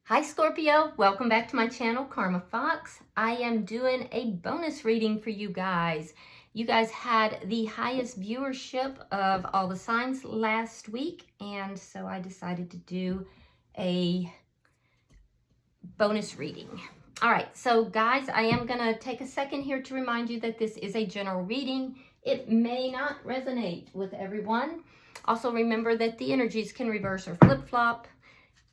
Hi Scorpio, welcome back to my channel, Karma Fox. I am doing a bonus reading for you guys. You guys had the highest viewership of all the signs last week, and so I decided to do a bonus reading. All right, so guys, I am going to take a second here to remind you that this is a general reading. It may not resonate with everyone. Also remember that the energies can reverse or flip-flop.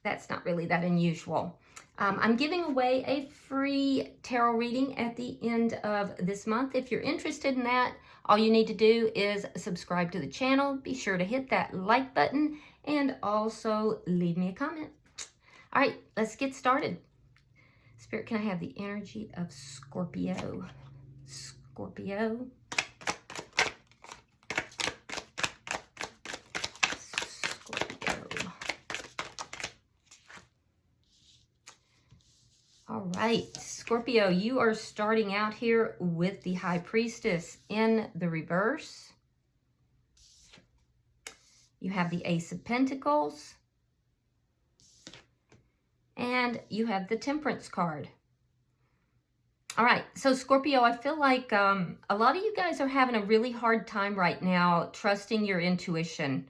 That's not really that unusual. I'm giving away a free tarot reading at the end of this month. If you're interested in that, all you need to do is subscribe to the channel. Be sure to hit that like button and also leave me a comment. All right, let's get started. Spirit, can I have the energy of Scorpio? Scorpio. All right, Scorpio, you are starting out here with the High Priestess in the reverse. You have the Ace of Pentacles. And you have the Temperance card. All right, so Scorpio, I feel like a lot of you guys are having a really hard time right now trusting your intuition.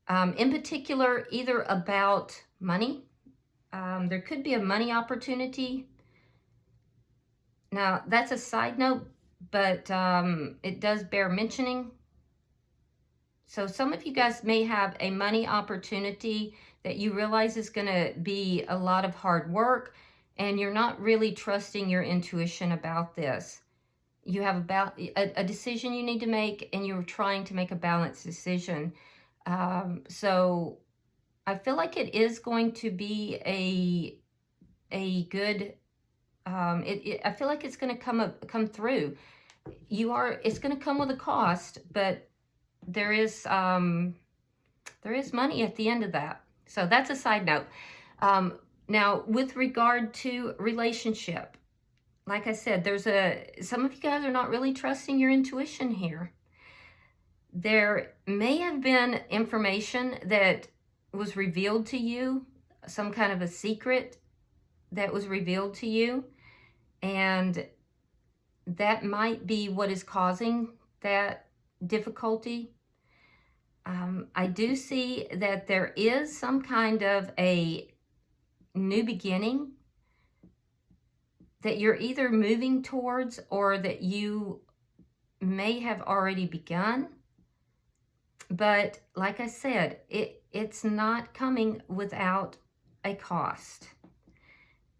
In particular, either about money. There could be a money opportunity. Now, that's a side note, but it does bear mentioning. So some of you guys may have a money opportunity that you realize is going to be a lot of hard work, and you're not really trusting your intuition about this. You have a decision you need to make, and you're trying to make a balanced decision. So I feel like it is going to be a good, I feel like it's going to come through. It's going to come with a cost, but there is money at the end of that. So that's a side note. Now, with regard to relationship, like I said, some of you guys are not really trusting your intuition here. There may have been information that was revealed to you, some kind of a secret that was revealed to you, and that might be what is causing that difficulty. I do see that there is some kind of a new beginning that you're either moving towards or that you may have already begun. But like I said, it's not coming without a cost.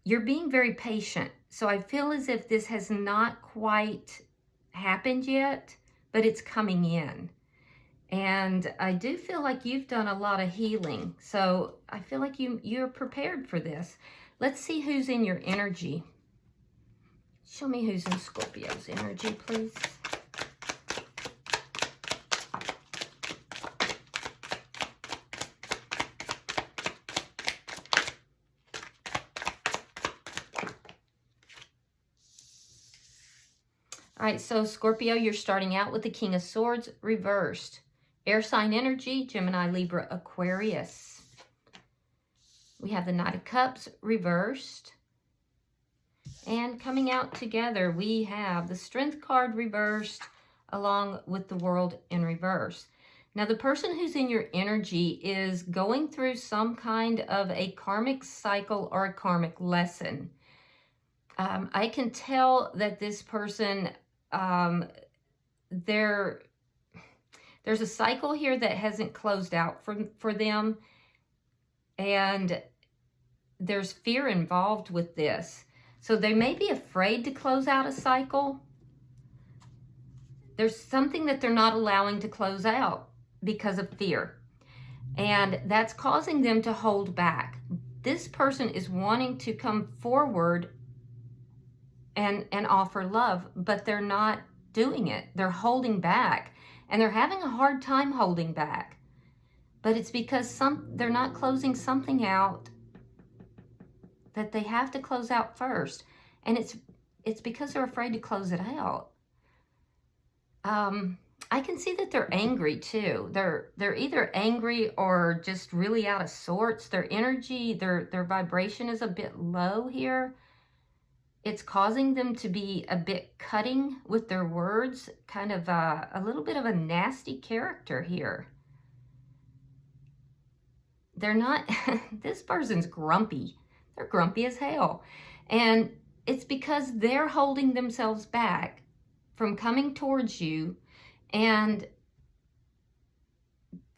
You're being very patient. So I feel as if this has not quite happened yet, but it's coming in. And I do feel like you've done a lot of healing. So I feel like you're prepared for this. Let's see who's in your energy. Show me who's in Scorpio's energy, please. All right, so Scorpio, you're starting out with the King of Swords reversed. Air sign energy, Gemini, Libra, Aquarius. We have the Knight of Cups reversed. And coming out together, we have the Strength card reversed along with the World in reverse. Now, the person who's in your energy is going through some kind of a karmic cycle or a karmic lesson. I can tell that this person, there's a cycle here that hasn't closed out for them, and there's fear involved with this. So they may be afraid to close out a cycle. There's something that they're not allowing to close out because of fear, and that's causing them to hold back. This person is wanting to come forward and offer love, but they're not doing it. They're holding back, and they're having a hard time holding back. But it's because they're not closing something out that they have to close out first. And it's because they're afraid to close it out. I can see that they're angry too. They're either angry or just really out of sorts. Their energy, their vibration is a bit low here. It's causing them to be a bit cutting with their words, kind of a little bit of a nasty character here. They're not, this person's grumpy. They're grumpy as hell. And it's because they're holding themselves back from coming towards you, and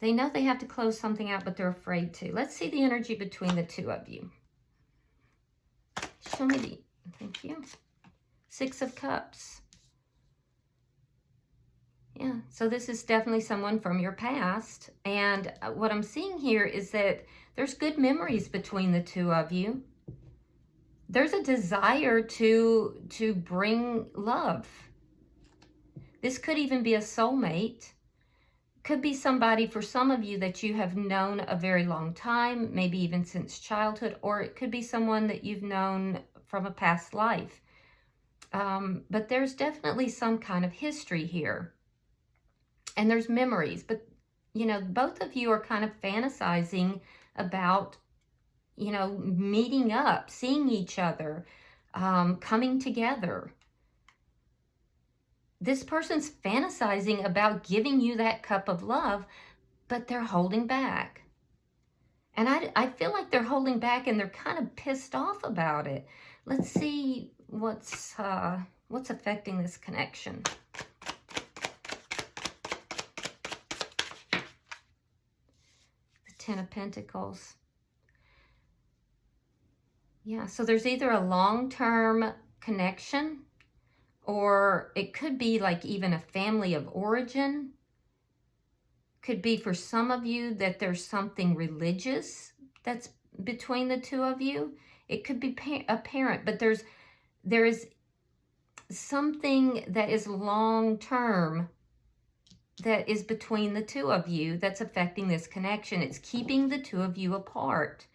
they know they have to close something out, but they're afraid to. Let's see the energy between the two of you. Show me the, thank you. Six of Cups. Yeah, so this is definitely someone from your past. And what I'm seeing here is that there's good memories between the two of you. There's a desire to bring love. This could even be a soulmate. Could be somebody for some of you that you have known a very long time, maybe even since childhood, or it could be someone that you've known from a past life. But there's definitely some kind of history here. And there's memories, but, you know, both of you are kind of fantasizing about, you know, meeting up, seeing each other, coming together. This person's fantasizing about giving you that cup of love, but they're holding back. And I feel like they're holding back and they're kind of pissed off about it. Let's see what's affecting this connection. Ten of Pentacles. Yeah, so there's either a long-term connection, or it could be like even a family of origin. Could be for some of you that there's something religious that's between the two of you. It could be a parent, but there is something that is long-term that is between the two of you that's affecting this connection. It's keeping the two of you apart.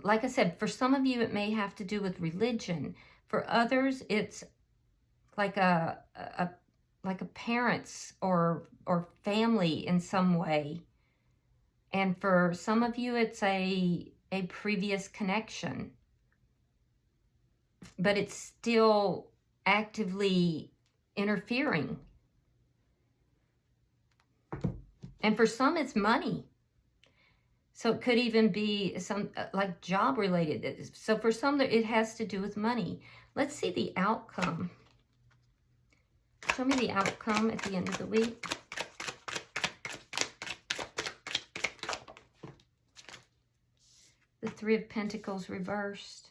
Like I said, for some of you, it may have to do with religion. For others, it's like a parents or family in some way. And for some of you, it's a previous connection. But it's still actively interfering. And for some, it's money. So it could even be some like job related. So for some, it has to do with money. Let's see the outcome. Show me the outcome at the end of the week. The Three of Pentacles reversed.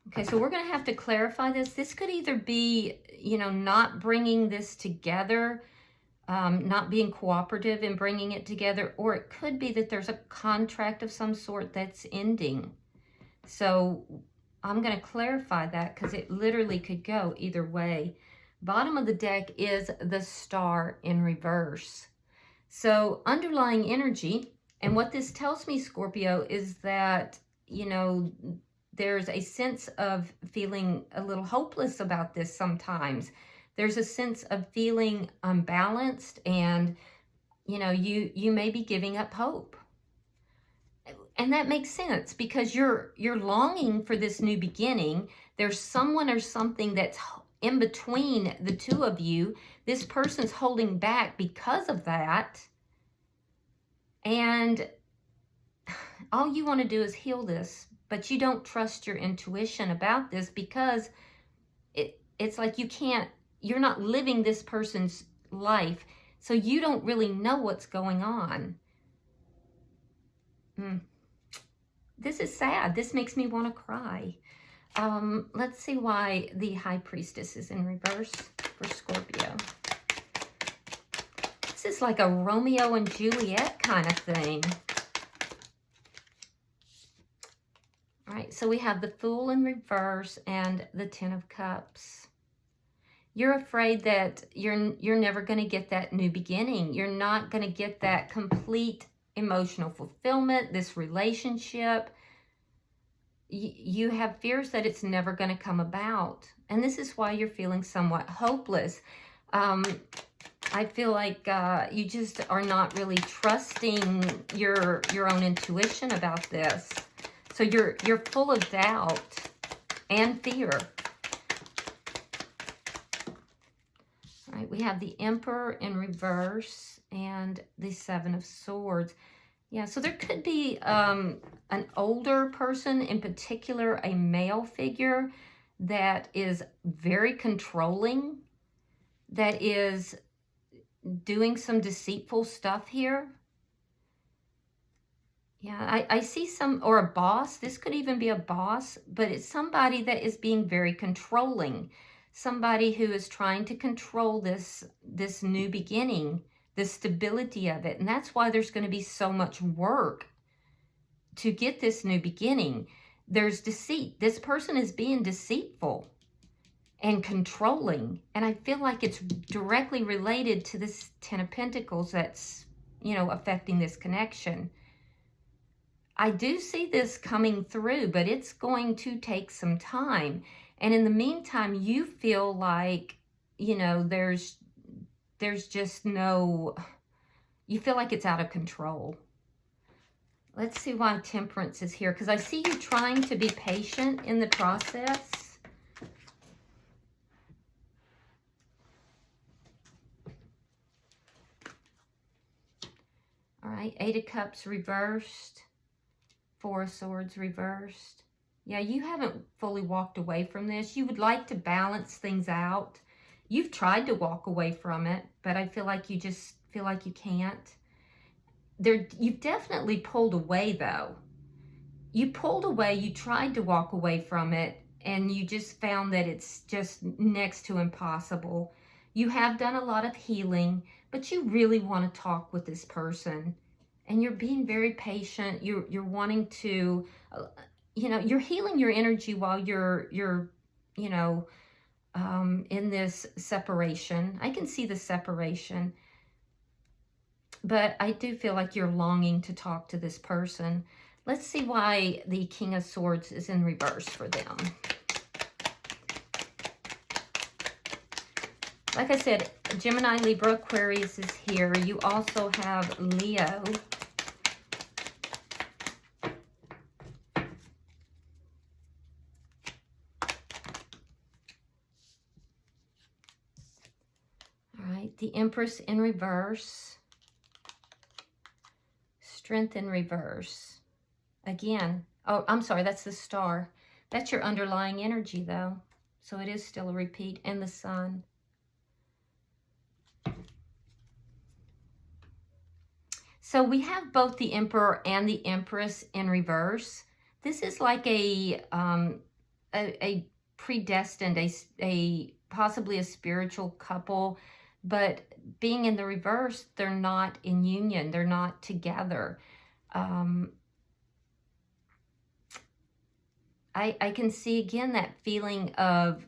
Okay, so we're going to have to clarify this. This could either be, you know, not bringing this together, not being cooperative in bringing it together, or it could be that there's a contract of some sort that's ending. So I'm going to clarify that because it literally could go either way. Bottom of the deck is the Star in reverse. So underlying energy, and what this tells me, Scorpio, is that, you know, there's a sense of feeling a little hopeless about this sometimes. There's a sense of feeling unbalanced, and, you know, you may be giving up hope. And that makes sense because you're longing for this new beginning. There's someone or something that's in between the two of you. This person's holding back because of that. And all you want to do is heal this, but you don't trust your intuition about this because it's like you're not living this person's life, so you don't really know what's going on. This is sad. This makes me want to cry. Let's see why the High Priestess is in reverse for Scorpio. This is like a Romeo and Juliet kind of thing. All right, so we have the Fool in reverse and the Ten of Cups. You're afraid that you're never going to get that new beginning. You're not going to get that complete emotional fulfillment, this relationship. You have fears that it's never going to come about. And this is why you're feeling somewhat hopeless. I feel like you just are not really trusting your own intuition about this. So you're full of doubt and fear. All right, we have the Emperor in reverse and the Seven of Swords. Yeah, so there could be an older person, in particular a male figure, that is very controlling, that is doing some deceitful stuff here. Yeah, I see some, or a boss. This could even be a boss, but it's somebody that is being very controlling. Somebody who is trying to control this new beginning, the stability of it. And that's why there's going to be so much work to get this new beginning. There's deceit. This person is being deceitful and controlling. And I feel like it's directly related to this Ten of Pentacles that's, you know, affecting this connection. I do see this coming through, but it's going to take some time. And in the meantime, you feel like, you know, there's just no, you feel like it's out of control. Let's see why Temperance is here, because I see you trying to be patient in the process. All right, Eight of Cups reversed. Four of Swords reversed. Yeah, you haven't fully walked away from this. You would like to balance things out. You've tried to walk away from it, but I feel like you just feel like you can't. You've definitely pulled away, though. You pulled away, you tried to walk away from it, and you just found that it's just next to impossible. You have done a lot of healing, but you really want to talk with this person. And you're being very patient. You're wanting to, you know, you're healing your energy while you're you know, in this separation. I can see the separation. But I do feel like you're longing to talk to this person. Let's see why the King of Swords is in reverse for them. Like I said, Gemini, Libra, Aquarius is here. You also have Leo. All right, the Empress in reverse. Strength in reverse. Again, oh, I'm sorry, that's the Star. That's your underlying energy, though. So it is still a repeat. And the Sun. So we have both the Emperor and the Empress in reverse. This is like a predestined, possibly a spiritual couple, but being in the reverse, they're not in union. They're not together. I can see again that feeling of,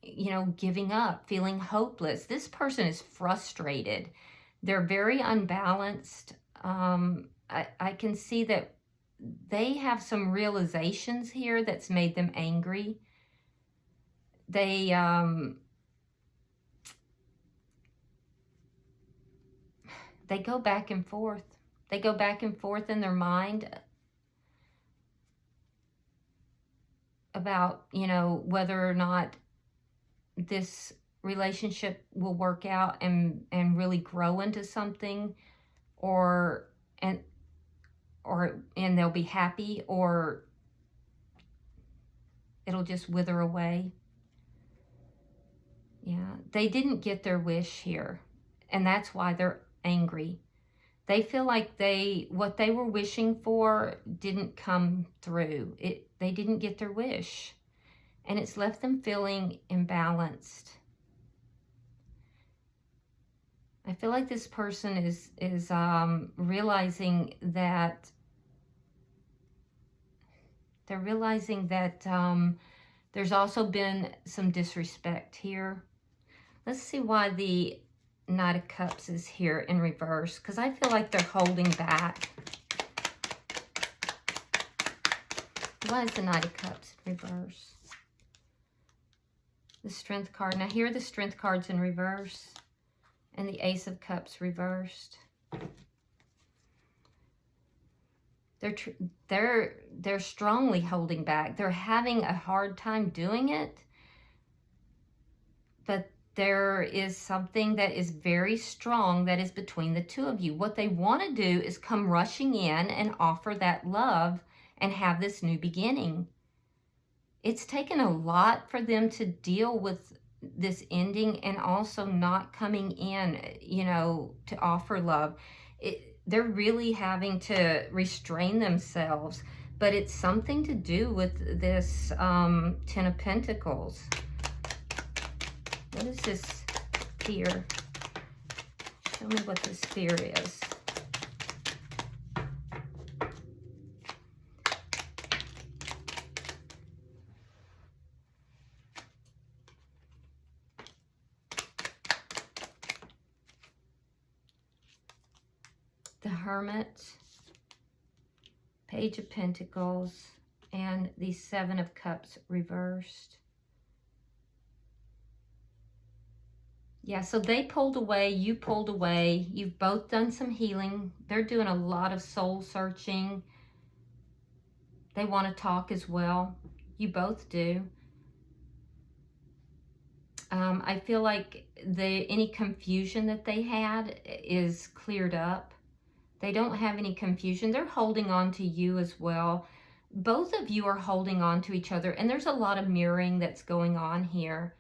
you know, giving up, feeling hopeless. This person is frustrated. They're very unbalanced. I can see that they have some realizations here that's made them angry. They go back and forth. They go back and forth in their mind about, you know, whether or not this relationship will work out and really grow into something, and they'll be happy, or it'll just wither away. Yeah, they didn't get their wish here, and that's why they're angry. They feel like what they were wishing for didn't come through. They didn't get their wish, and it's left them feeling imbalanced. I feel like this person is realizing that there's also been some disrespect here. Let's see why the Knight of Cups is here in reverse, because I feel like they're holding back. Why is the Knight of Cups in reverse? The Strength card. Now here are the Strength cards in reverse. And the Ace of Cups reversed. They're strongly holding back. They're having a hard time doing it. But there is something that is very strong that is between the two of you. What they want to do is come rushing in and offer that love and have this new beginning. It's taken a lot for them to deal with this ending and also not coming in, you know, to offer love. They're really having to restrain themselves, but it's something to do with this Ten of Pentacles. What is this fear? Show me what this fear is. The Hermit, Page of Pentacles, and the Seven of Cups reversed. Yeah, so they pulled away, you pulled away. You've both done some healing. They're doing a lot of soul searching. They want to talk as well. You both do. I feel like any confusion that they had is cleared up. They don't have any confusion. They're holding on to you as well. Both of you are holding on to each other, and there's a lot of mirroring that's going on here.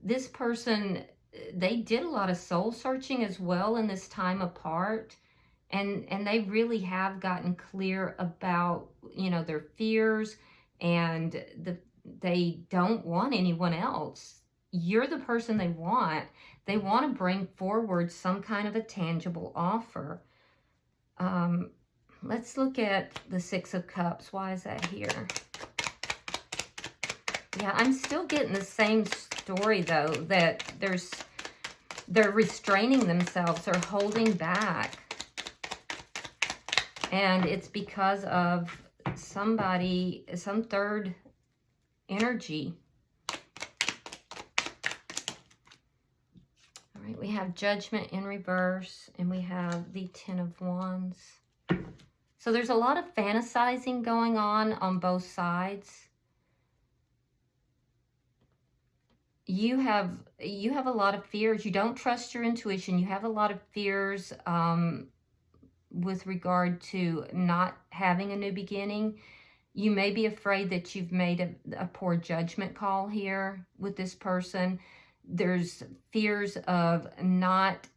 This person, they did a lot of soul searching as well in this time apart, and they really have gotten clear about, you know, their fears, and they don't want anyone else. You're the person they want. They want to bring forward some kind of a tangible offer. Let's look at the Six of Cups. Why is that here? Yeah, I'm still getting the same story, though, that they're restraining themselves, they're holding back. And it's because of somebody, some third energy. All right, we have Judgment in reverse, and we have the Ten of Wands. So there's a lot of fantasizing going on both sides. You have a lot of fears. You don't trust your intuition. You have a lot of fears with regard to not having a new beginning. You may be afraid that you've made a poor judgment call here with this person. There's fears of not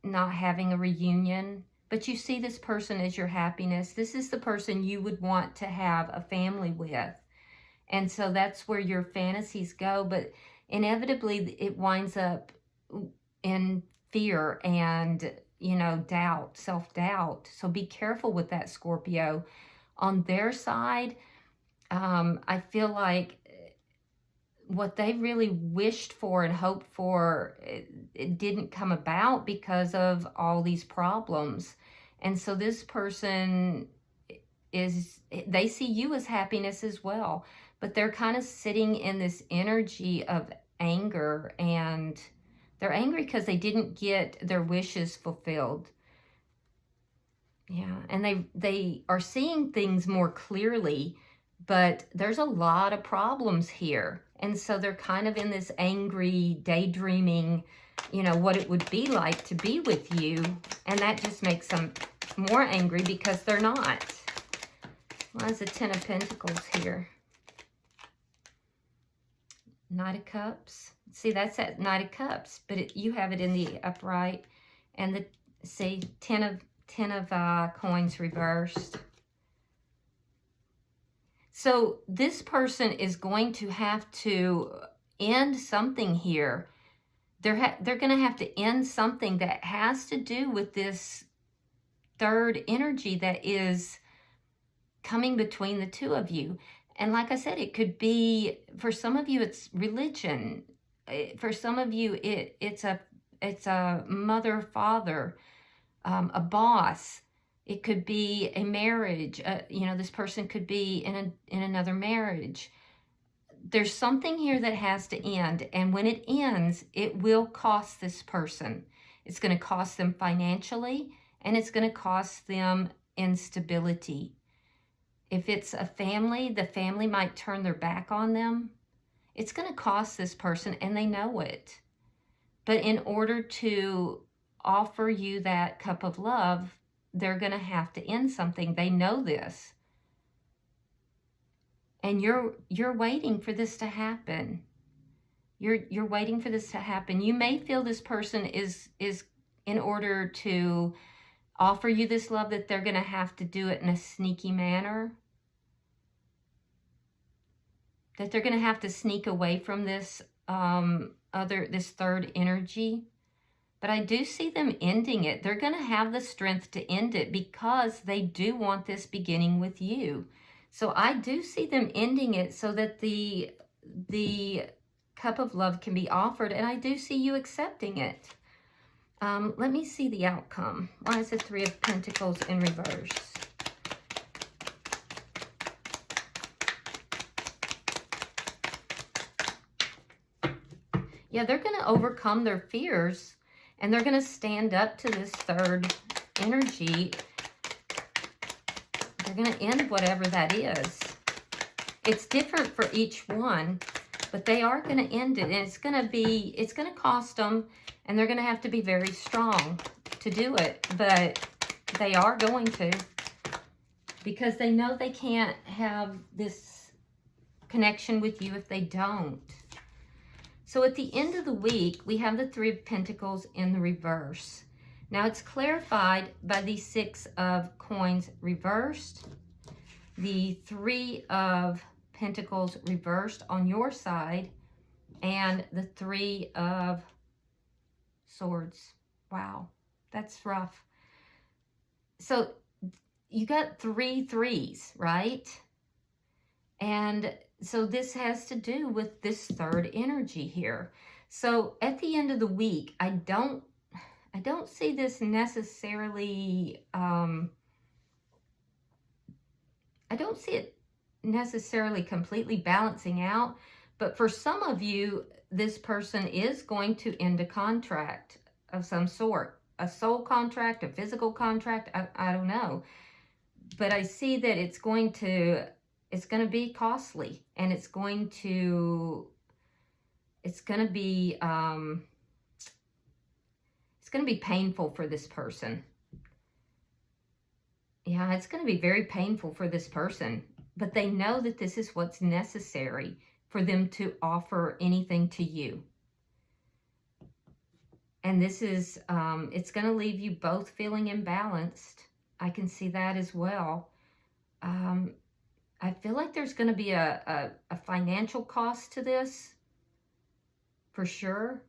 having a reunion, but you see this person as your happiness. This is the person you would want to have a family with. And so that's where your fantasies go, but inevitably it winds up in fear and, you know, doubt, self-doubt. So be careful with that, Scorpio. On their side, I feel like what they really wished for and hoped for, it didn't come about because of all these problems. And so this person they see you as happiness as well, but they're kind of sitting in this energy of anger, and they're angry because they didn't get their wishes fulfilled. Yeah, and they are seeing things more clearly, but there's a lot of problems here. And so they're kind of in this angry, daydreaming, you know, what it would be like to be with you. And that just makes them more angry because they're not. Why is the Ten of Pentacles here? Knight of Cups. See, that's that Knight of Cups, but you have it in the upright. And the, see, Ten of coins reversed. So this person is going to have to end something here. They're going to have to end something that has to do with this third energy that is coming between the two of you. And like I said, it could be, for some of you, it's religion. For some of you, it's a mother, father, a boss. It could be a marriage. You know, this person could be in another marriage. there's something here that has to end. And when it ends, it will cost this person. It's going to cost them financially, and it's going to cost them instability. If it's a family, the family might turn their back on them. It's going to cost this person, and they know it. But in order to offer you that cup of love, they're going to have to end something. They know this. And you're waiting for this to happen. You're waiting for this to happen. You may feel this person is in order to offer you this love, that they're going to have to do it in a sneaky manner. That they're going to have to sneak away from this this third energy. But I do see them ending it. They're going to have the strength to end it because they do want this beginning with you. So I do see them ending it so that the cup of love can be offered, and I do see you accepting it. Let me see the outcome. Why is the Three of Pentacles in reverse? Yeah, they're going to overcome their fears, and they're going to stand up to this third energy. They're going to end whatever that is. It's different for each one, but they are going to end it, and it's going to cost them, and they're going to have to be very strong to do it, but they are going to, because they know they can't have this connection with you if they don't. So at the end of the week, we have the Three of Pentacles in the reverse. Now it's clarified by the Six of Coins reversed, the Three of Pentacles reversed on your side, and the Three of Swords. Wow, that's rough. So you got 3 threes, right? And so this has to do with this third energy here. So at the end of the week, I don't see this necessarily, I don't see it necessarily completely balancing out, but for some of you, this person is going to end a contract of some sort, a soul contract, a physical contract, I don't know. But I see that it's going to be costly, and it's going to be painful for this person. Yeah, it's going to be very painful for this person, but they know that this is what's necessary for them to offer anything to you. And this is, it's going to leave you both feeling imbalanced. I can see that as well. I feel like there's going to be a financial cost to this, for sure.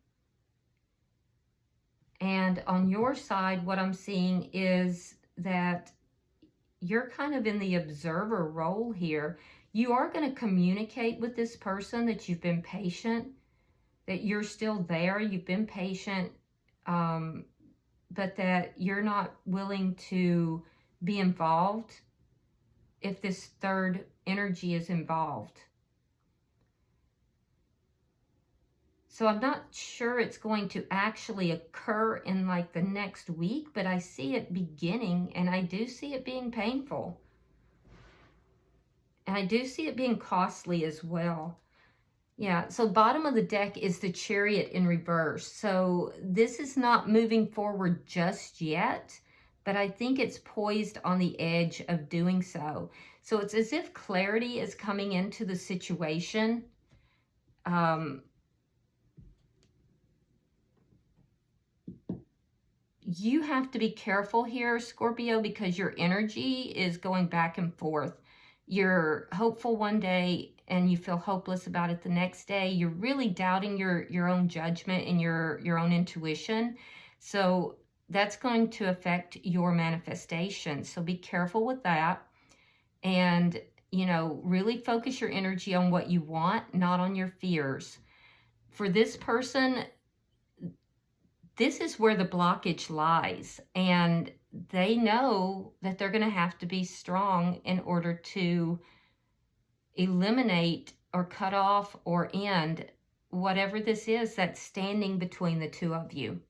And on your side, what I'm seeing is that you're kind of in the observer role here. You are going to communicate with this person that you've been patient, that you're still there, you've been patient, but that you're not willing to be involved if this third energy is involved. So I'm not sure it's going to actually occur in like the next week, but I see it beginning, and I do see it being painful. And I do see it being costly as well. Yeah, so bottom of the deck is the Chariot in reverse. So this is not moving forward just yet, but I think it's poised on the edge of doing so. So it's as if clarity is coming into the situation. You have to be careful here, Scorpio, because your energy is going back and forth. You're hopeful one day and you feel hopeless about it the next day. You're really doubting your own judgment and your own intuition. So that's going to affect your manifestation. So be careful with that. And, you know, really focus your energy on what you want, not on your fears. For this person, this is where the blockage lies, and they know that they're going to have to be strong in order to eliminate or cut off or end whatever this is that's standing between the two of you.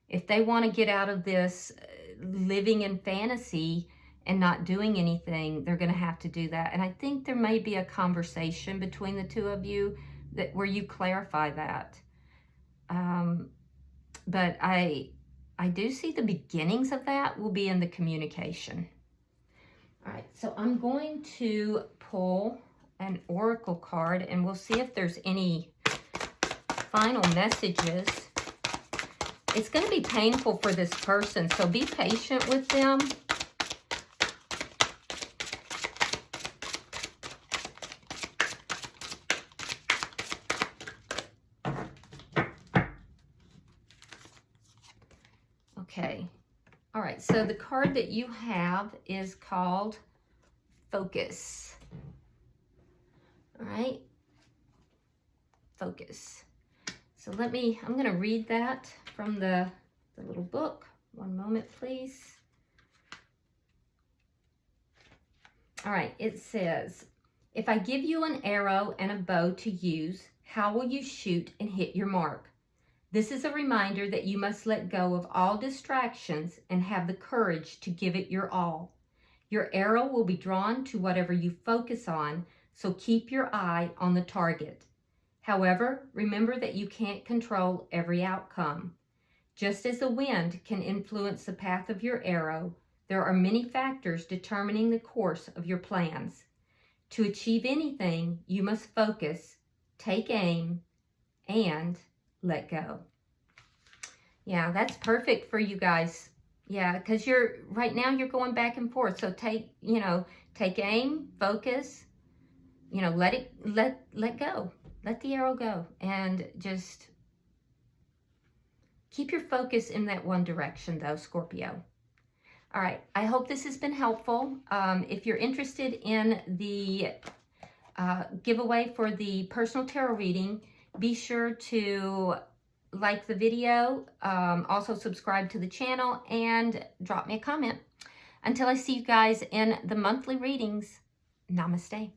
If they want to get out of this living in fantasy and not doing anything, they're going to have to do that. And I think there may be a conversation between the two of you where you clarify that. But I do see the beginnings of that will be in the communication. All right, so I'm going to pull an oracle card, and we'll see if there's any final messages. It's going to be painful for this person, so be patient with them. Okay. All right, so the card that you have is called Focus. All right. Focus. So I'm going to read that from the little book. One moment, please. All right, it says, if I give you an arrow and a bow to use, how will you shoot and hit your mark? This is a reminder that you must let go of all distractions and have the courage to give it your all. Your arrow will be drawn to whatever you focus on, so keep your eye on the target. However, remember that you can't control every outcome. Just as the wind can influence the path of your arrow, there are many factors determining the course of your plans. To achieve anything, you must focus, take aim, and let go. Yeah, that's perfect for you guys. Yeah, because right now you're going back and forth. So take aim, focus, let go. Let the arrow go, and just keep your focus in that one direction, though, Scorpio. All right, I hope this has been helpful. If you're interested in the giveaway for the personal tarot reading, be sure to like the video, also subscribe to the channel, and drop me a comment. Until I see you guys in the monthly readings, namaste.